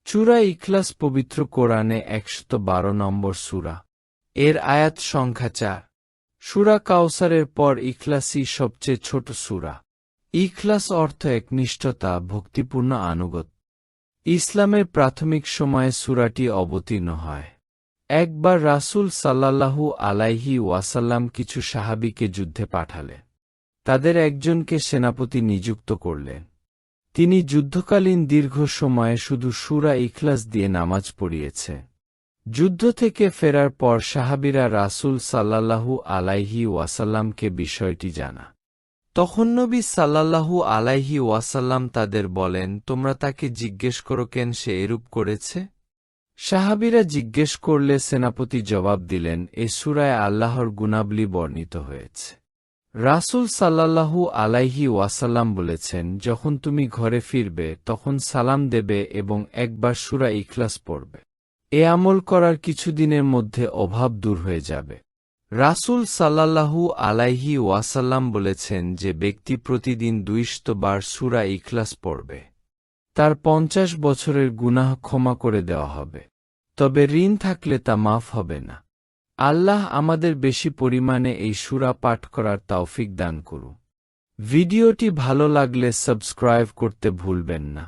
সূরা ইখলাস পবিত্র কোরআনে ১১২ নম্বর সূরা। এর আয়াত সংখ্যা ৪। সূরা কাউসারের পর ইখলাসই সবচেয়ে ছোট সূরা। ইখলাস অর্থ একনিষ্ঠতা, ভক্তিপূর্ণ আনুগত্য। ইসলামের প্রাথমিক সময়ে সূরাটি অবতীর্ণ হয়। একবার রাসূল সাল্লাল্লাহু আলাইহি ওয়াসাল্লাম কিছু সাহাবীকে যুদ্ধে পাঠালেন। তাদের একজনকে সেনাপতি নিযুক্ত করলেন। তিনি যুদ্ধকালীন দীর্ঘ সময়ে শুধু সূরা ইখলাস দিয়ে নামাজ পড়িয়েছে। যুদ্ধ থেকে ফেরার পর সাহাবীরা রাসূল সাল্লাল্লাহু আলাইহি ওয়াসাল্লামকে বিষয়টি জানা। তখন নবী সাল্লাল্লাহু আলাইহি ওয়াসাল্লাম তাদের বলেন, তোমরা তাকে জিজ্ঞেস করো কেন সে এরূপ করেছে। সাহাবীরা জিজ্ঞেস করলে সেনাপতি জবাব দিলেন, এ সূরায় আল্লাহর গুণাবলী বর্ণিত হয়েছে। রাসূল সাল্লাল্লাহু আলাইহি ওয়াসাল্লাম বলেছেন, যখন তুমি ঘরে ফিরবে তখন সালাম দেবে এবং একবার সূরা ইখলাস পড়বে। এ আমল করার কিছুদিনের মধ্যে অভাব দূর হয়ে যাবে। রাসূল সাল্লাল্লাহু আলাইহি ওয়াসাল্লাম বলেছেন যে ব্যক্তি প্রতিদিন ২০০ বার সূরা ইখলাস পড়বে, তার ৫০ বছরের গুনাহ ক্ষমা করে দেওয়া হবে, তবে ঋণ থাকলে তা মাফ হবে না। আল্লাহ আমাদের বেশি পরিমাণে এই সূরা পাঠ করার তৌফিক দান করুন। ভিডিওটি ভালো লাগলে সাবস্ক্রাইব করতে ভুলবেন না।